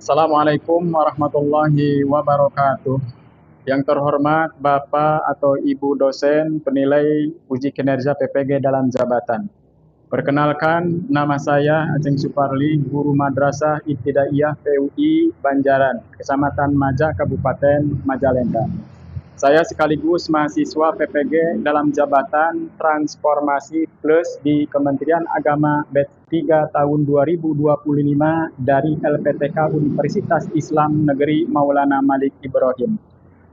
Assalamualaikum warahmatullahi wabarakatuh. Yang terhormat Bapak atau Ibu dosen penilai uji kinerja PPG dalam jabatan. Perkenalkan, nama saya Aceng Suparli, guru Madrasah Ibtidaiyah PUI Banjaran, Kecamatan Maja, Kabupaten Majalengka. Saya sekaligus mahasiswa PPG dalam jabatan Transformasi Plus di Kementerian Agama Batch 3 tahun 2025 dari LPTK Universitas Islam Negeri Maulana Malik Ibrahim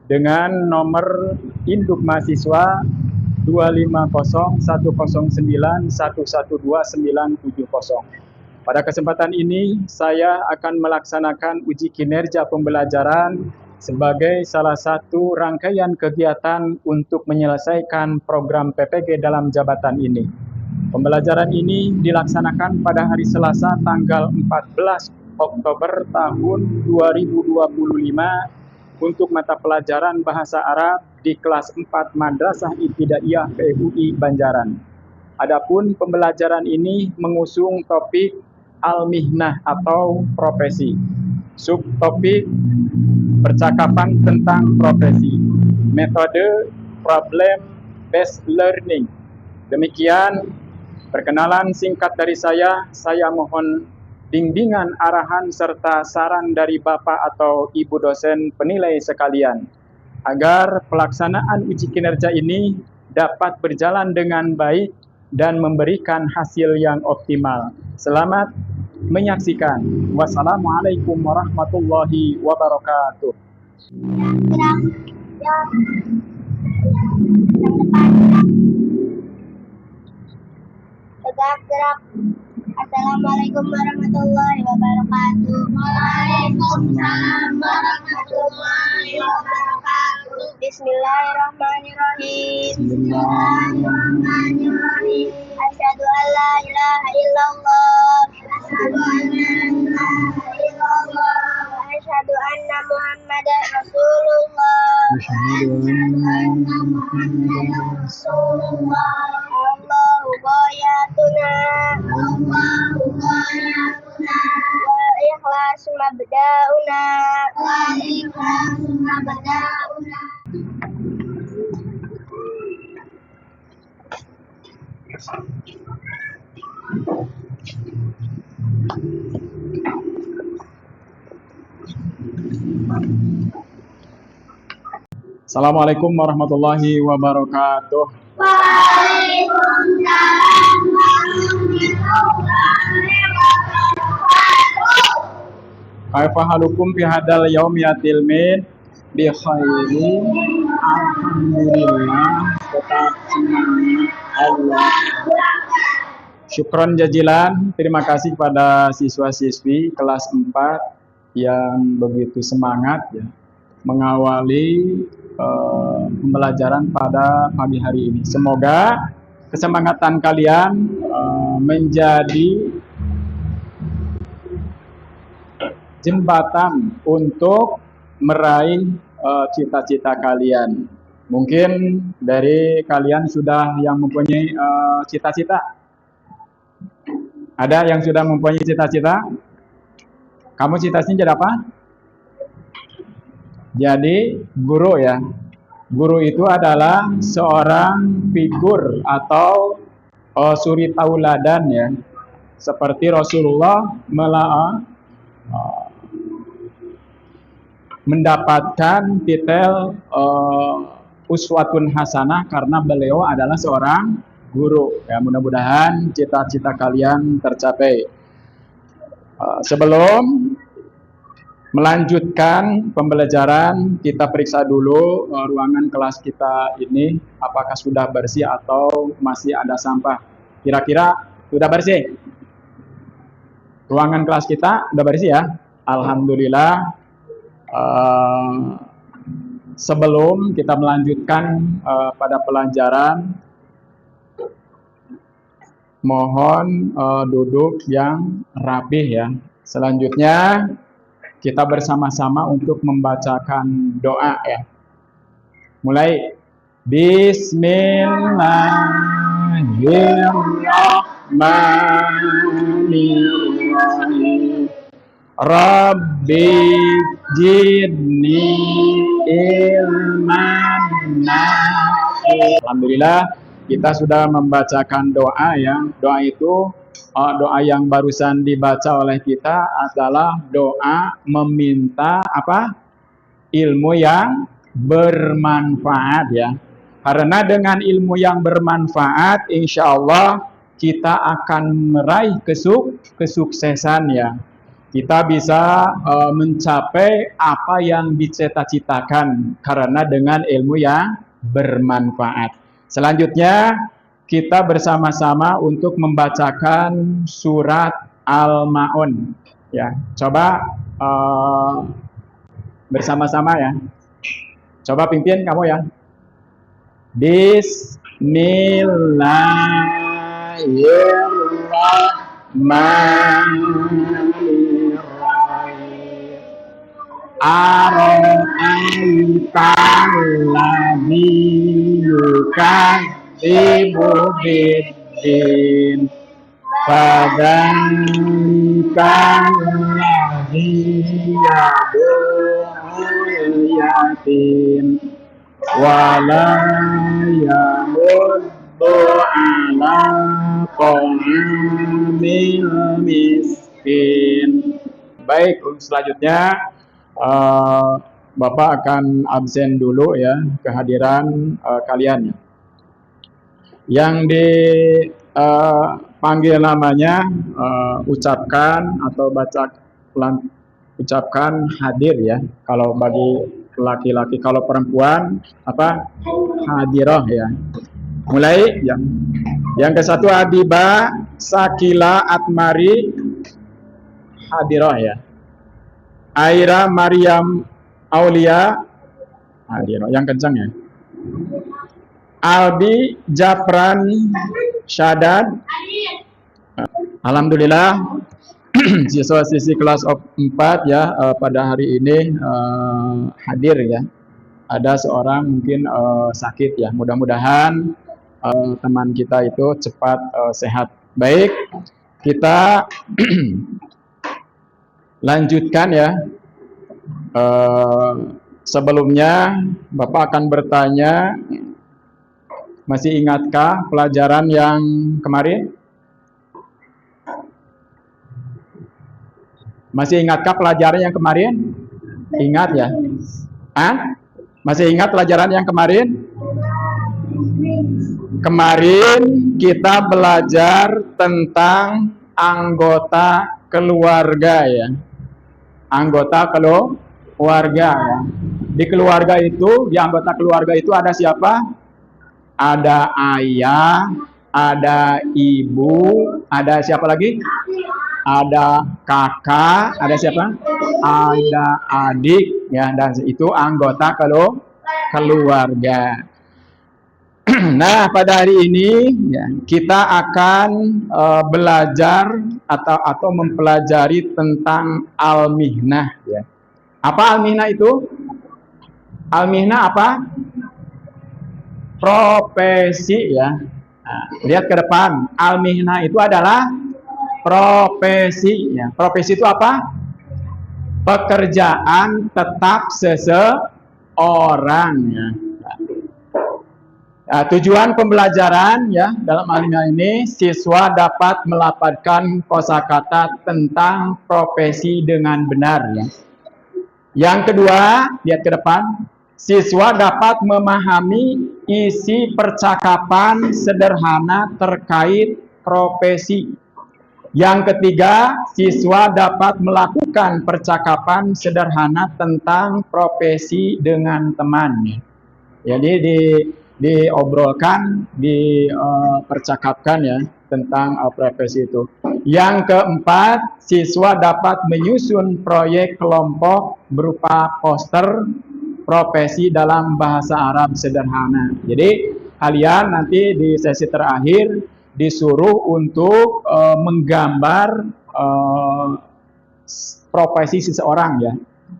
dengan nomor induk mahasiswa 2501091129970. Pada kesempatan ini saya akan melaksanakan uji kinerja pembelajaran sebagai salah satu rangkaian kegiatan untuk menyelesaikan program PPG dalam jabatan ini. Pembelajaran ini dilaksanakan pada hari Selasa tanggal 14 Oktober tahun 2025 untuk mata pelajaran Bahasa Arab di kelas 4 Madrasah Ibtidaiyah PUI Banjaran. Adapun pembelajaran ini mengusung topik Al-Mihnah atau profesi. Subtopik percakapan tentang profesi. Metode problem based learning. Demikian perkenalan singkat dari saya. Saya mohon bimbingan, arahan, serta saran dari Bapak atau Ibu dosen penilai sekalian, agar pelaksanaan uji kinerja ini dapat berjalan dengan baik dan memberikan hasil yang optimal. Selamat menyaksikan. Wassalamualaikum warahmatullahi wabarakatuh. Gerak. Assalamualaikum warahmatullahi wabarakatuh. Waalaikumsalam warahmatullahi wabarakatuh. Bismillahirrahmanirrahim. Bismillahirrahmanirrahim. Asyhadu an la ilaha illallah. Asyhadu an la ilaha illallah. Wa asyhadu anna Muhammadar Rasulullah. Asyhadu anna Muhammadar Rasulullah. Allahu ghayatuna. Allahu ghayatuna. Wa ikhlasu mabda'una. Wa ikhlasu mabda'una. Assalamualaikum warahmatullahi wabarakatuh. Waalaikumsalam warahmatullahi wabarakatuh. Kaifa halukum fi hadal yaumi ya tilmin? Bi khairin. Alhamdulillah. Tetap semangat. Allah. Syukron jazilan. Terima kasih kepada siswa-siswi kelas 4 yang begitu semangat ya mengawali pembelajaran pada pagi hari ini. Semoga kesemangatan kalian menjadi jembatan untuk meraih cita-cita kalian. Mungkin dari kalian sudah yang mempunyai cita-cita. Ada yang sudah mempunyai cita-cita? Kamu cita-citanya jadi apa? Jadi guru ya. Guru itu adalah seorang figur atau suri tauladan ya. Seperti Rasulullah mendapatkan titel uswatun hasanah karena beliau adalah seorang guru. Ya, mudah-mudahan cita-cita kalian tercapai. Sebelum melanjutkan pembelajaran, kita periksa dulu ruangan kelas kita ini apakah sudah bersih atau masih ada sampah. Kira-kira sudah bersih? Ruangan kelas kita sudah bersih ya? Alhamdulillah. Sebelum kita melanjutkan pada pelajaran, mohon duduk yang rapih ya. Selanjutnya kita bersama-sama untuk membacakan doa ya. Mulai. Bismillahirrahmanirrahim. Rabbi zidni ilman nafi'. Alhamdulillah kita sudah membacakan doa ya. Doa itu doa yang barusan dibaca oleh kita adalah doa meminta apa? Ilmu yang bermanfaat ya. Karena dengan ilmu yang bermanfaat, insya Allah kita akan meraih kesuksesan ya. Kita bisa mencapai apa yang dicita-citakan karena dengan ilmu yang bermanfaat. Selanjutnya kita bersama-sama untuk membacakan surat Al-Ma'un. Ya, coba bersama-sama ya. Coba pimpin kamu ya. Bismillahirrahmanirrahim. Ara'aital ladzi yukadzibu biddin fadzalikan ladzi yad'ul yatim wala yamuddu ala ta'amil miskin. Baik, selanjutnya Bapak akan absen dulu ya kehadiran kalian. Yang dipanggil namanya ucapkan atau baca ucapkan hadir ya. Kalau bagi laki-laki, kalau perempuan apa? Hadirah ya. Mulai ya. Yang ke satu Adiba, Sakila, Atmari, hadirah ya. Aira, Maryam, Aulia, hadirah. Yang kencang ya. Albi, Japran, Syadad. Alhamdulillah siswa-siswi kelas 4 ya pada hari ini hadir ya. Ada seorang mungkin sakit ya. Mudah-mudahan teman kita itu cepat sehat. Baik, kita lanjutkan ya. Sebelumnya Bapak akan bertanya, masih ingatkah pelajaran yang kemarin? Masih ingatkah pelajaran yang kemarin? Ingat ya? Masih ingat pelajaran yang kemarin? Kemarin kita belajar tentang anggota keluarga ya. Anggota keluarga ya. Di keluarga itu, di anggota keluarga itu ada siapa? Ada ayah, ada ibu, ada siapa lagi? Ada kakak, ada siapa? Ada adik ya, dan itu anggota keluarga. Nah, pada hari ini ya, kita akan belajar atau mempelajari tentang al-mihnah ya. Apa al-mihnah itu? Al-mihnah apa? Profesi ya. Nah, lihat ke depan. Al-mihnah itu adalah profesi ya. Profesi itu apa? Pekerjaan tetap seseorang ya. Nah, tujuan pembelajaran ya dalam hal ini siswa dapat melafadzkan kosakata tentang profesi dengan benar ya. Yang kedua, lihat ke depan, siswa dapat memahami isi percakapan sederhana terkait profesi. Yang ketiga, siswa dapat melakukan percakapan sederhana tentang profesi dengan teman. Jadi diobrolkan, dipercakapkan ya tentang profesi itu. Yang keempat, siswa dapat menyusun proyek kelompok berupa poster profesi dalam bahasa Arab sederhana. Jadi kalian nanti di sesi terakhir disuruh untuk menggambar profesi seseorang ya.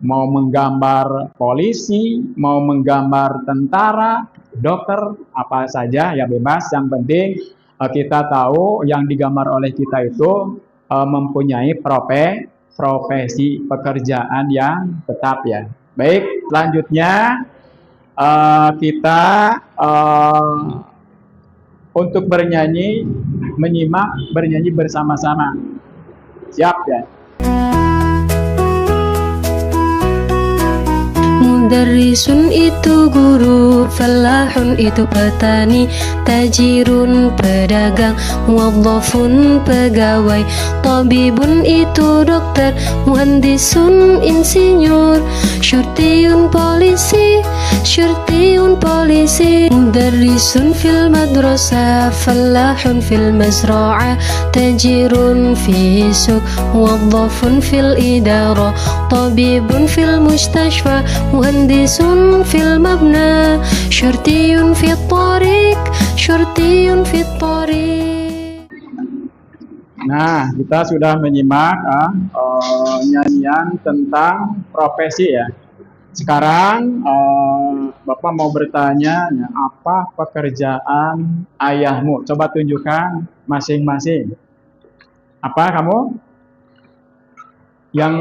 Mau menggambar polisi, mau menggambar tentara, dokter, apa saja ya bebas. Yang penting kita tahu yang digambar oleh kita itu mempunyai profesi pekerjaan yang tetap ya. Baik, selanjutnya kita untuk bernyanyi, menyimak bernyanyi bersama-sama. Siap ya? Mudarrisun itu guru, falahun itu petani, tajirun pedagang, muwaddafun pegawai, tabibun itu dokter, muhandisun insinyur, syurtiyun polisi, syurtiyun polisi. Mudarrisun fil madrasah, falahun fil mazra'ah, tajirun fi suq, muwaddafun fil idarah, tabibun fil mustashfa, muhandisun fil mabna, syurtiyun fit tariq, syurtiyun fit tariq. Nah, kita sudah menyimak nyanyian tentang profesi ya. Sekarang Bapak mau bertanya, ya, apa pekerjaan ayahmu? Coba tunjukkan masing-masing. Apa kamu? Yang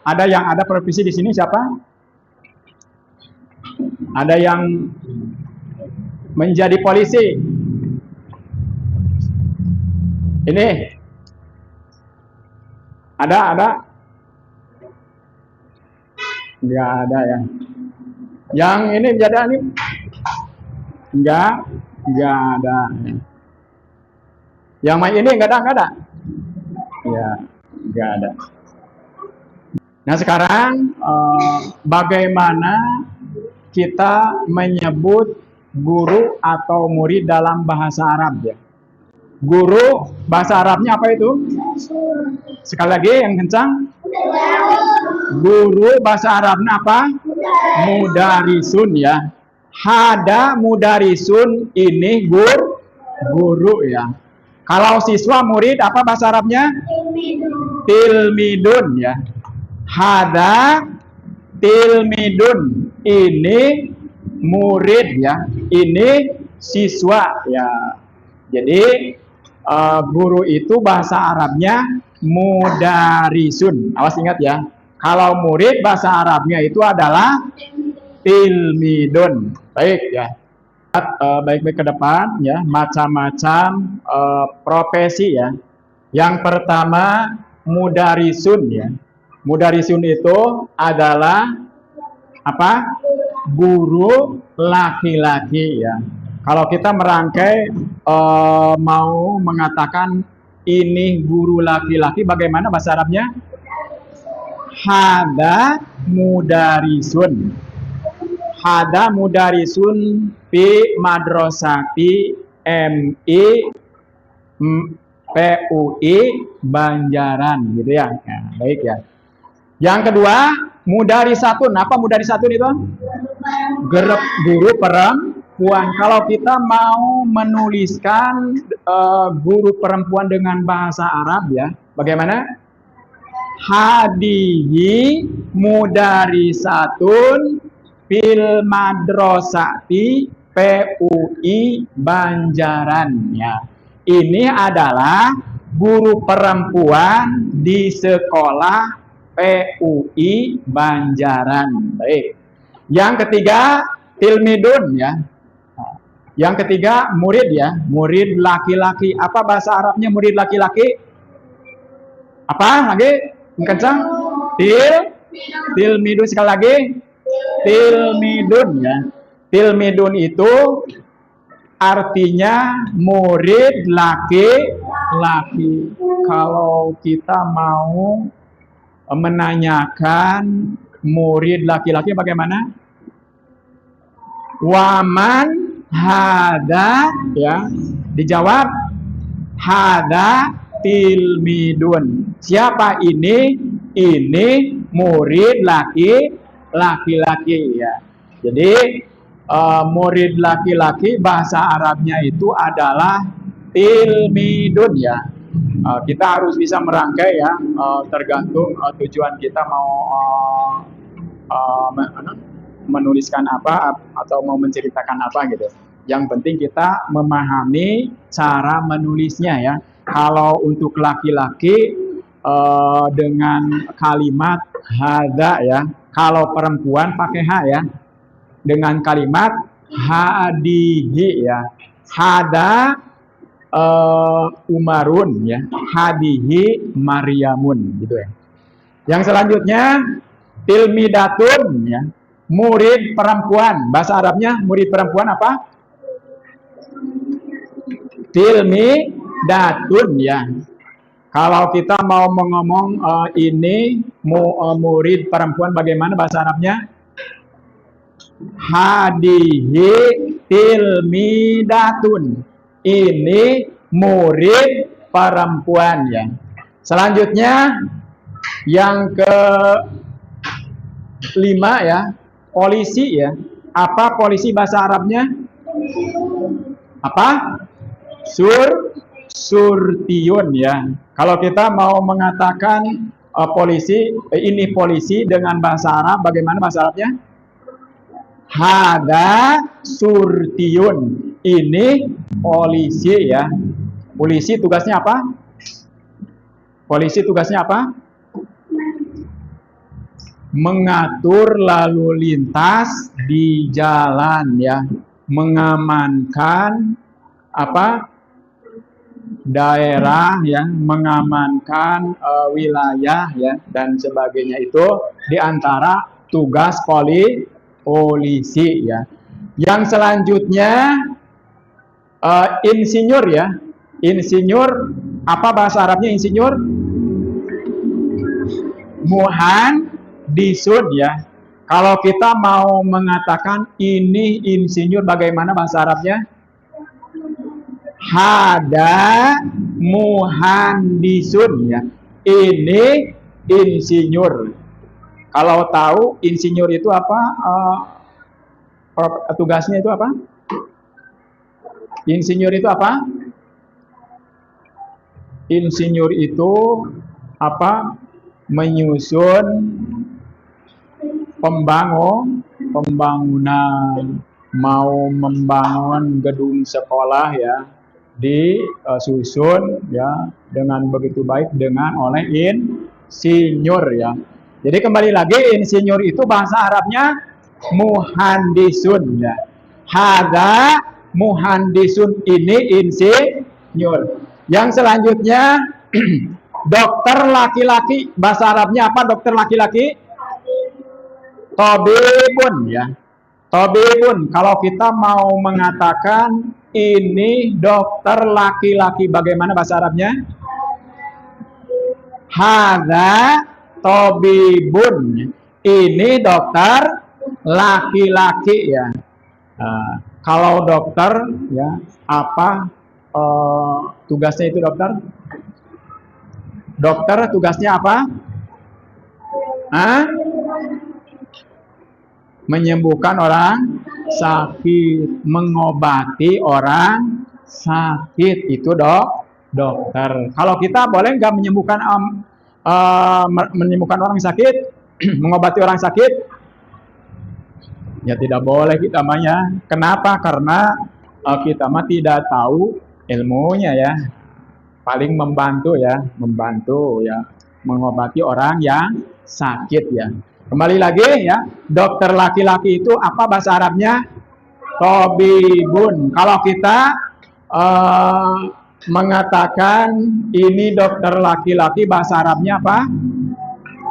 ada profesi di sini siapa? Ada yang menjadi polisi. Ini ada? Enggak ada ya. Yang ini menjadi ini? Enggak ada. Yang main ini enggak ada? Ya, enggak ada. Nah sekarang bagaimana kita menyebut guru atau murid dalam bahasa Arab ya? Guru bahasa Arabnya apa itu? Sekali lagi yang kencang. Guru bahasa Arabnya apa? Mudarisun ya. Hada mudarisun, ini guru ya. Kalau siswa murid apa bahasa Arabnya? Tilmidun ya. Hada tilmidun, ini murid ya, ini siswa ya. Jadi guru itu bahasa Arabnya mudarisun. Awas ingat ya, kalau murid bahasa Arabnya itu adalah tilmidun. Baik ya. Baik-baik ke depan ya, macam-macam profesi ya. Yang pertama mudarisun ya. Mudarisun itu adalah apa? Guru laki-laki ya. Kalau kita merangkai mau mengatakan ini guru laki-laki, bagaimana bahasa Arabnya? Hada mudarisun. Hada mudarisun fi madrasati MI PUI Banjaran gitu ya. Nah, baik ya. Yang kedua, mudarisatun. Apa mudarisatun itu? Guru perempuan. Kalau kita mau menuliskan guru perempuan dengan bahasa Arab ya, bagaimana? Hadihi mudarisatun fil madrasati PUI Banjaran ya. Ini adalah guru perempuan di sekolah PUI Banjaran. Baik. Yang ketiga tilmidun ya. Yang ketiga murid ya, murid laki-laki. Apa bahasa Arabnya murid laki-laki? Apa lagi? Kencang? Tilmidun sekali lagi. Tilmidun ya. Tilmidun itu artinya murid laki-laki. Kalau kita mau menanyakan murid laki-laki bagaimana? Waman hada ya, dijawab hada tilmidun. Siapa ini? Ini murid laki-laki ya. Jadi murid laki-laki bahasa Arabnya itu adalah tilmidun ya. Kita harus bisa merangkai ya, tergantung tujuan kita mau menuliskan apa atau mau menceritakan apa gitu. Yang penting kita memahami cara menulisnya ya. Kalau untuk laki-laki dengan kalimat hada ya. Kalau perempuan pakai ha ya. Dengan kalimat hadihi ya. Hada Umarun ya. Hadihi Maryamun gitu ya. Yang selanjutnya tilmidatun ya. Murid perempuan. Bahasa Arabnya murid perempuan apa? Tilmidatun ya. Kalau kita mau ngomong ini murid perempuan, bagaimana bahasa Arabnya? Hadihi tilmidatun. Ini murid perempuan ya. Selanjutnya yang kelima ya, polisi ya. Apa polisi bahasa Arabnya? Apa? Surtiun ya. Kalau kita mau mengatakan polisi, ini polisi dengan bahasa Arab, bagaimana bahasa Arabnya? Hada surtiun. Ini polisi ya. Polisi tugasnya apa? Polisi tugasnya apa? Mengatur lalu lintas di jalan ya. Mengamankan apa? Daerah ya, mengamankan wilayah ya dan sebagainya, itu diantara tugas polisi ya. Yang selanjutnya insinyur ya. Insinyur, apa bahasa Arabnya insinyur? Muhandisun ya. Kalau kita mau mengatakan ini insinyur, bagaimana bahasa Arabnya? Hada muhandisun ya. Ini insinyur. Kalau tahu insinyur itu apa? Tugasnya itu apa? Insinyur itu apa? Insinyur itu apa? Menyusun pembangunan, mau membangun gedung sekolah ya, disusun ya dengan begitu baik oleh insinyur ya. Jadi kembali lagi, insinyur itu bahasa Arabnya muhandisun ya. Hada muhandisun, ini insinyur. Yang selanjutnya dokter laki-laki, bahasa Arabnya apa dokter laki-laki? Tobibun ya. Tobibun, kalau kita mau mengatakan ini dokter laki-laki, bagaimana bahasa Arabnya? Hadza tobibun. Ini dokter laki-laki ya. Kalau dokter ya, apa tugasnya itu dokter? Dokter tugasnya apa? Menyembuhkan orang sakit, mengobati orang sakit, itu dokter. Kalau kita boleh nggak menyembuhkan orang sakit, mengobati orang sakit? Ya tidak boleh kita mah. Kenapa? Karena kita mah tidak tahu ilmunya ya. Paling membantu ya, mengobati orang yang sakit ya. Kembali lagi ya, dokter laki-laki itu apa bahasa Arabnya? Tobibun. Kalau kita mengatakan ini dokter laki-laki, bahasa Arabnya apa?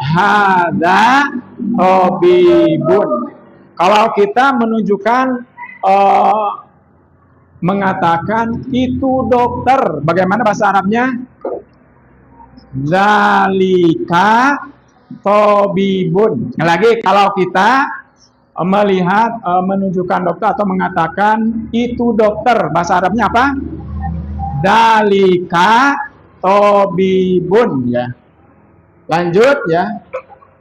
Hadza tobibun. Kalau kita menunjukkan mengatakan itu dokter, bagaimana bahasa Arabnya? Zalika tobibun. Lagi, kalau kita melihat menunjukkan dokter atau mengatakan itu dokter, bahasa Arabnya apa? Zalika tobibun ya. Lanjut ya.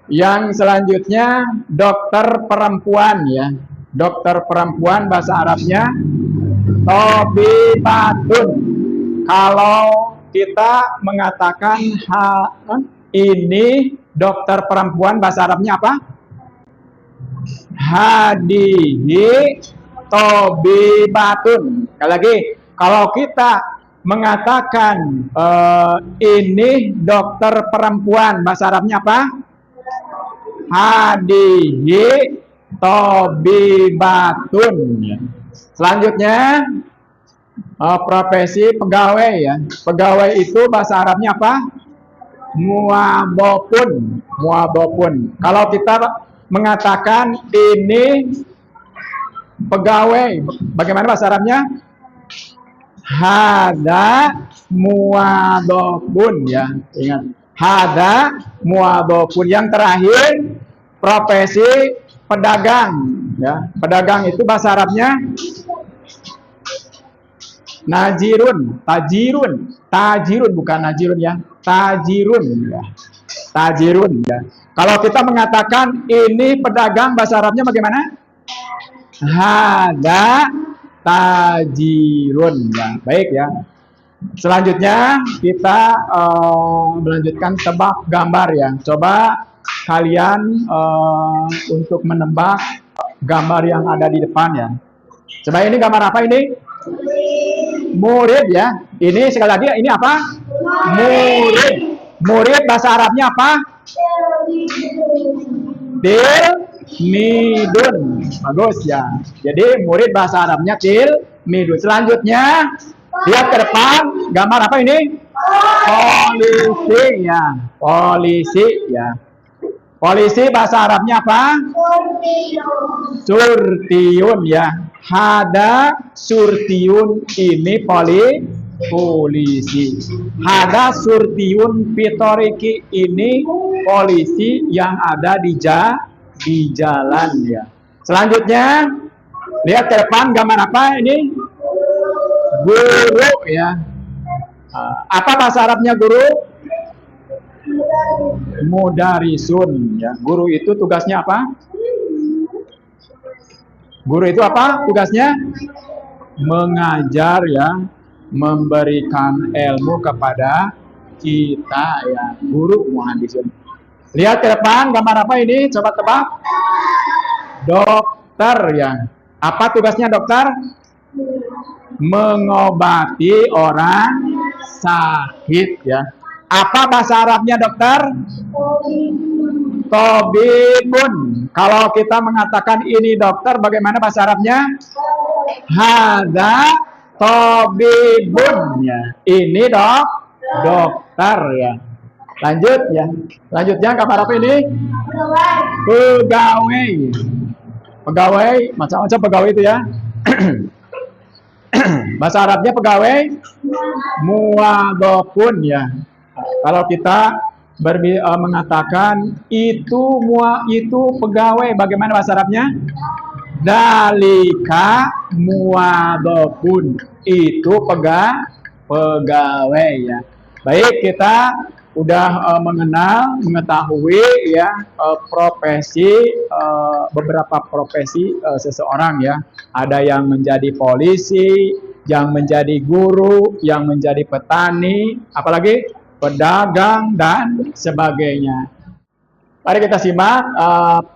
Yang selanjutnya dokter perempuan ya. Dokter perempuan bahasa Arabnya tobibatun. Kalau kita mengatakan ini dokter perempuan, bahasa Arabnya apa? Hadihi tobibatun. Sekali lagi, kalau kita mengatakan ini dokter perempuan, bahasa Arabnya apa? Hadihi tobibatun. Selanjutnya profesi pegawai ya. Pegawai itu bahasa Arabnya apa? Muabopun. Muabopun. Kalau kita mengatakan ini pegawai, bagaimana bahasa Arabnya? Hada muadopun ya. Ingat. Hada muadopun. Yang terakhir profesi pedagang ya. Pedagang itu bahasa Arabnya najirun, tajirun bukan najirun ya, tajirun ya, tajirun ya. Kalau kita mengatakan ini pedagang, bahasa Arabnya bagaimana? Hada tajirun ya. Baik ya. Selanjutnya kita melanjutkan tebak gambar ya. Coba kalian untuk menebak gambar yang ada di depan ya. Coba ini gambar apa ini? Murid ya. Ini sekali lagi ini apa? Murid. Murid bahasa Arabnya apa? Tilmidun. Bagus ya. Jadi murid bahasa Arabnya tilmidun. Selanjutnya lihat ke depan, gambar apa ini? Polisi ya. Polisi ya. Polisi bahasa Arabnya apa? Surtiun ya. Hada surtiun, ini polisi. Hada surtiun fitoriki, ini polisi yang ada di jalan ya. Selanjutnya lihat ke depan, gambar apa ini? Guru ya. Apa bahasa Arabnya guru? Mudarisun ya. Guru itu tugasnya apa? Guru itu apa tugasnya? Mengajar ya, memberikan ilmu kepada kita ya. Guru muhandisun. Lihat ke depan, gambar apa ini? Coba tebak. Dokter ya. Apa tugasnya dokter? Mengobati orang sakit ya. Apa bahasa Arabnya dokter? Tobibun. Kalau kita mengatakan ini dokter, bagaimana bahasa Arabnya? Hada tobibun ya. Ini dokter ya. Lanjut ya. Lanjutnya gambar apa ini? Pegawai. Pegawai, macam-macam pegawai itu ya. Bahasa Arabnya pegawai muwadhafun ya. Kalau kita mengatakan itu pegawai, bagaimana bahasa Arabnya? Dalika muwadhafun, itu pegawai ya. Baik, kita udah mengetahui ya beberapa profesi seseorang ya. Ada yang menjadi polisi, yang menjadi guru, yang menjadi petani, apalagi pedagang dan sebagainya. Mari kita simak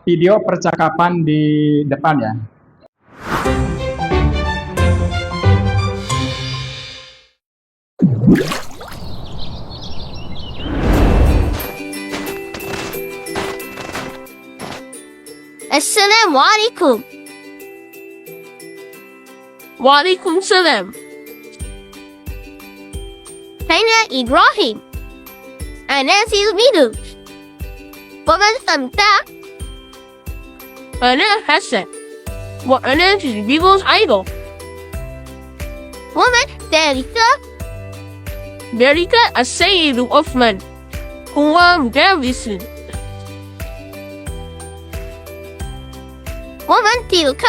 video percakapan di depan ya. Assalamualaikum. Waalaikumsalam. Saya Ibrahim. Ana Silmidu. ومن أنت؟ أنا حسن وأنا تلميذ أيضا. ومن ذلك؟ ذلك السيد عثمان، هو مدرس. ومن تلك؟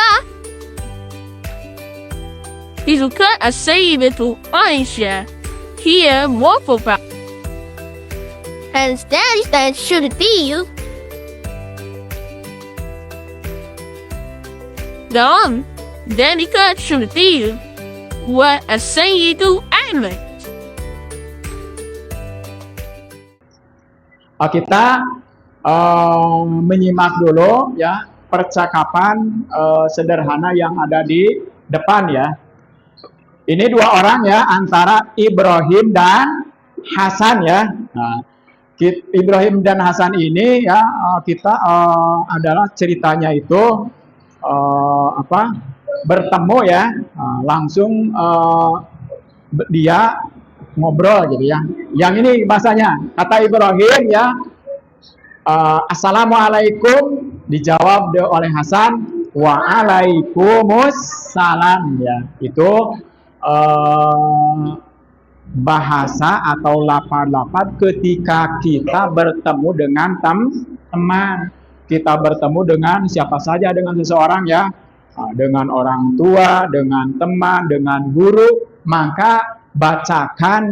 تلك السيدة عائشة، هي موظفة. And that should be you. نعم، ذلك الشرطي هو السيد أحمد. Kita menyimak dulu ya percakapan sederhana yang ada di depan ya. Ini dua orang ya, antara Ibrahim dan Hasan ya. Nah, Ibrahim dan Hasan ini ya, kita adalah ceritanya itu bertemu ya, langsung dia ngobrol gitu ya. Yang ini bahasanya, kata Ibrahim ya, Assalamualaikum, dijawab oleh Hasan, Waalaikumsalam ya. Itu bahasa atau lafaz-lafaz ketika kita bertemu dengan teman, kita bertemu dengan siapa saja, dengan seseorang ya, dengan orang tua, dengan teman, dengan guru, maka bacakan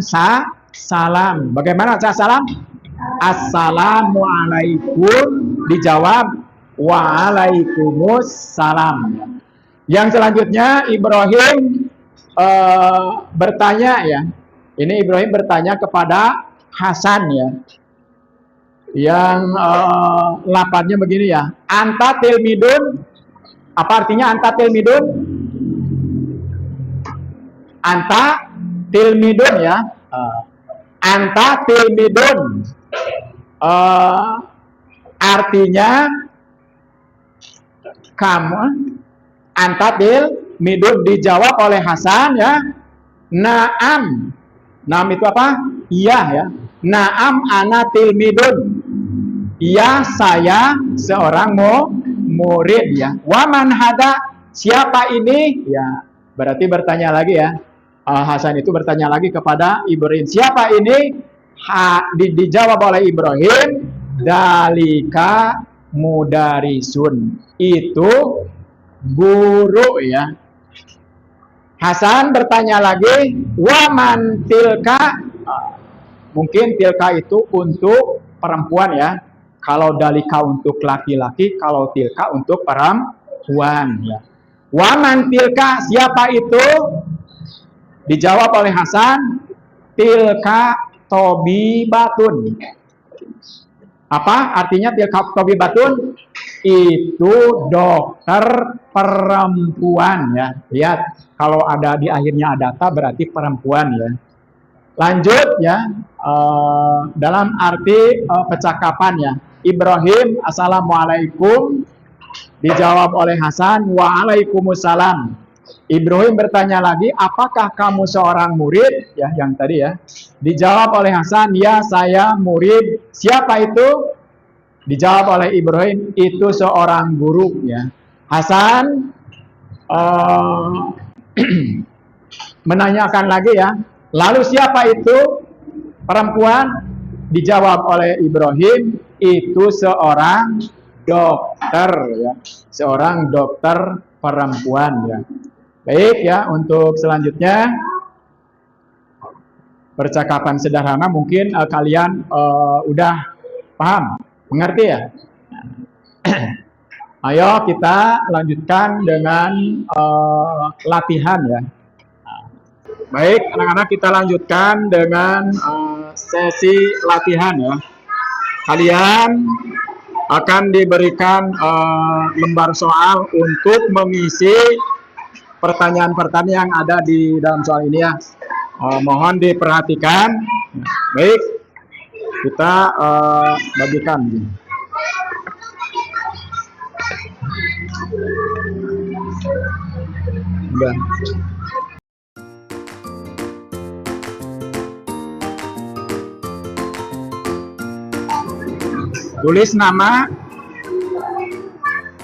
salam. Bagaimana baca salam? Assalamualaikum, dijawab Waalaikumsalam. Yang selanjutnya Ibrahim bertanya ya. Ini Ibrahim bertanya kepada Hasan ya. Yang lafadznya begini ya. Anta tilmidun. Apa artinya anta tilmidun? Anta tilmidun ya. Anta tilmidun. Artinya kamu. Anta tilmidun, dijawab oleh Hasan ya. Naam. Naam itu apa? Iya ya. Naam ana tilmidun. Iya, saya seorang murid ya. Waman hada, siapa ini? Ya, berarti bertanya lagi ya. Hasan itu bertanya lagi kepada Ibrahim, siapa ini? Dijawab oleh Ibrahim, dalika mudarisun. Itu guru ya. Hasan bertanya lagi, waman tilka, mungkin tilka itu untuk perempuan ya. Kalau dalika untuk laki-laki, kalau tilka untuk perempuan ya. Waman tilka, siapa itu? Dijawab oleh Hasan, tilka tobibatun. Apa artinya tilka tobibatun? Itu dokter perempuan ya. Lihat, kalau ada di akhirnya ada ta berarti perempuan ya. Lanjut ya, dalam arti percakapan ya. Ibrahim, Assalamualaikum, dijawab oleh Hasan, Waalaikumsalam. Ibrahim bertanya lagi, apakah kamu seorang murid? Ya, yang tadi ya. Dijawab oleh Hasan, ya saya murid. Siapa itu? Dijawab oleh Ibrahim, itu seorang guru ya. Hasan menanyakan lagi ya, lalu siapa itu perempuan? Dijawab oleh Ibrahim, itu seorang dokter ya, seorang dokter perempuan ya. Baik ya, untuk selanjutnya percakapan sederhana mungkin kalian udah paham, mengerti ya? Ayo kita lanjutkan dengan latihan ya. Baik, anak-anak, kita lanjutkan dengan sesi latihan ya. Kalian akan diberikan lembar soal untuk mengisi pertanyaan-pertanyaan yang ada di dalam soal ini ya. Mohon diperhatikan. Baik, kita bagikan. Udah. Tulis nama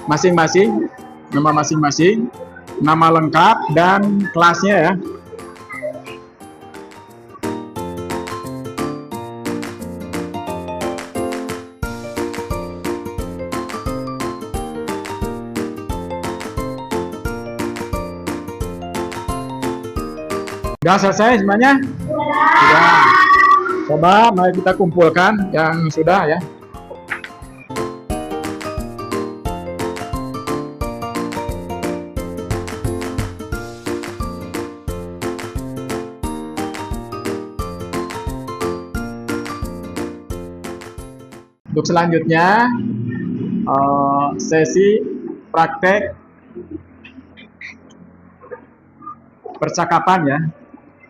masing-masing, nama lengkap dan kelasnya ya. Sudah selesai semuanya? Sudah. Coba mari kita kumpulkan yang sudah ya. Untuk selanjutnya sesi praktek percakapan ya.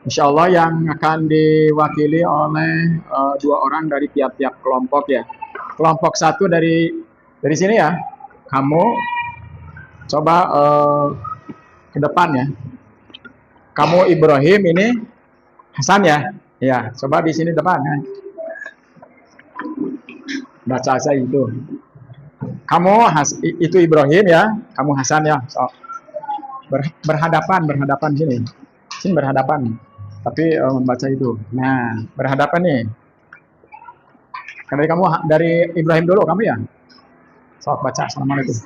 Insya Allah yang akan diwakili oleh dua orang dari tiap-tiap kelompok ya. Kelompok satu dari sini ya. Kamu coba ke depan ya. Kamu Ibrahim, ini Hasan ya. Ya, coba di sini depan ya. Baca saya itu. Kamu itu Ibrahim ya. Kamu Hasan ya. So, berhadapan sini. Sini berhadapan. Tapi membaca itu. Nah, berhadapan nih. Karena kamu dari Ibrahim dulu kamu ya. So, baca Assalamualaikum.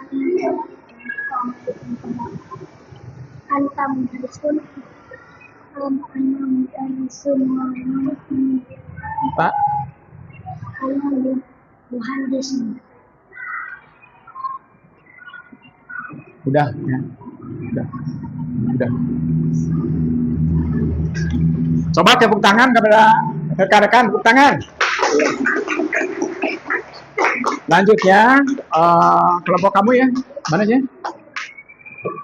Antam darisun anam darisun Pak, muhandis. udah ya. Udah. Coba tepuk tangan kepada rekan-rekan, tepuk tangan. Lanjutnya kelompok kamu ya, mana aja?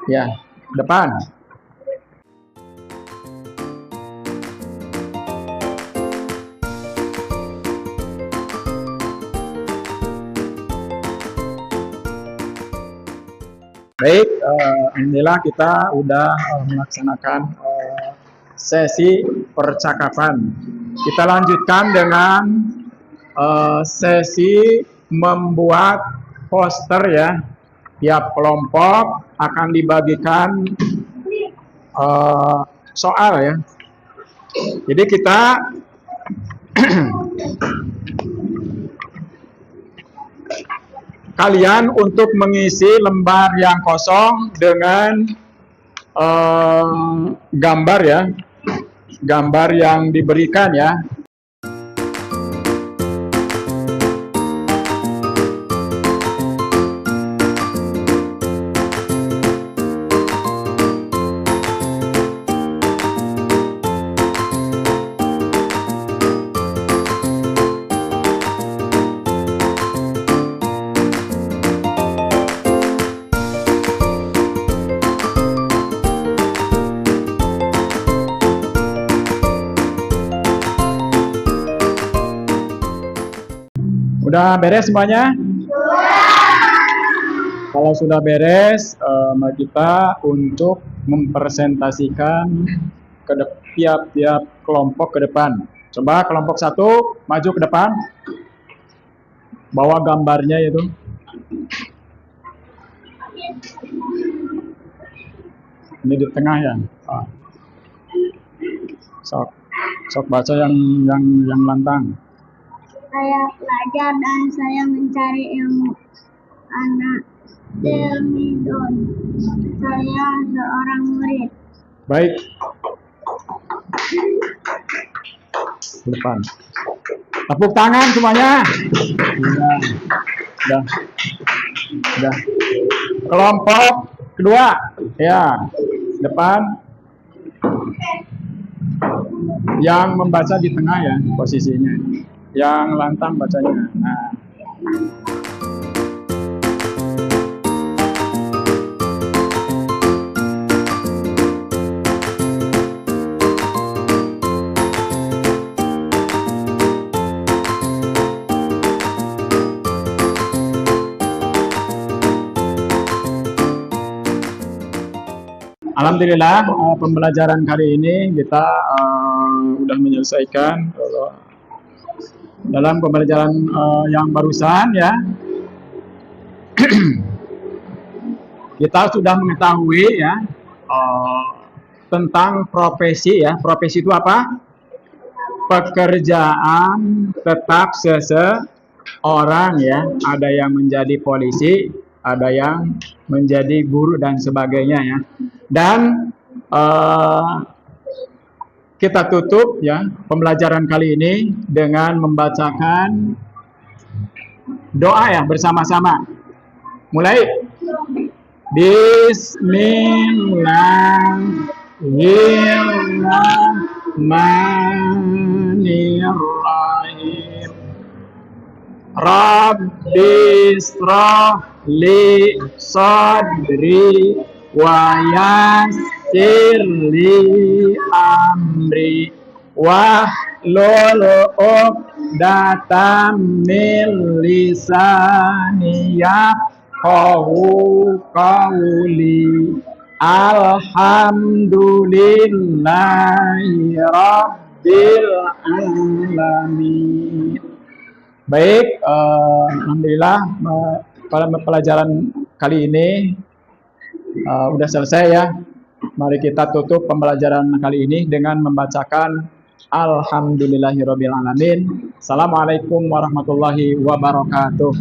Ya, depan. Baik, alhamdulillah kita udah melaksanakan sesi percakapan. Kita lanjutkan dengan sesi membuat poster ya. Tiap kelompok akan dibagikan soal ya. Jadi kita kalian untuk mengisi lembar yang kosong dengan gambar ya, gambar yang diberikan ya. Udah beres semuanya? Kalau sudah beres, mari kita untuk mempresentasikan ke tiap-tiap kelompok ke depan. Coba kelompok satu maju ke depan, bawa gambarnya itu. Ini di tengah ya. Sok baca yang lantang. Saya pelajar dan saya mencari ilmu. Anak Delmidon. Saya seorang murid. Baik. Depan. Tepuk tangan semuanya. Udah. Kelompok kedua. Ya. Depan. Yang membaca di tengah ya posisinya. Yang lantang bacanya. Nah. Alhamdulillah pembelajaran kali ini kita sudah menyelesaikan dalam pembelajaran yang barusan ya. Kita sudah mengetahui ya tentang profesi ya. Profesi itu apa? Pekerjaan tetap seseorang ya. Ada yang menjadi polisi, ada yang menjadi guru dan sebagainya ya. Dan kita tutup ya pembelajaran kali ini dengan membacakan doa ya bersama-sama. Mulai. Bismillahirrahmanirrahim. Rabbi israh li sadri wa yassir li amri wahlul 'uqdatam min lisani yafqahu qawli. Alhamdulillahi rabbil alamin. Baik, alhamdulillah pada pelajaran kali ini udah selesai ya. Mari kita tutup pembelajaran kali ini dengan membacakan Alhamdulillahirabbil alamin. Assalamualaikum warahmatullahi wabarakatuh.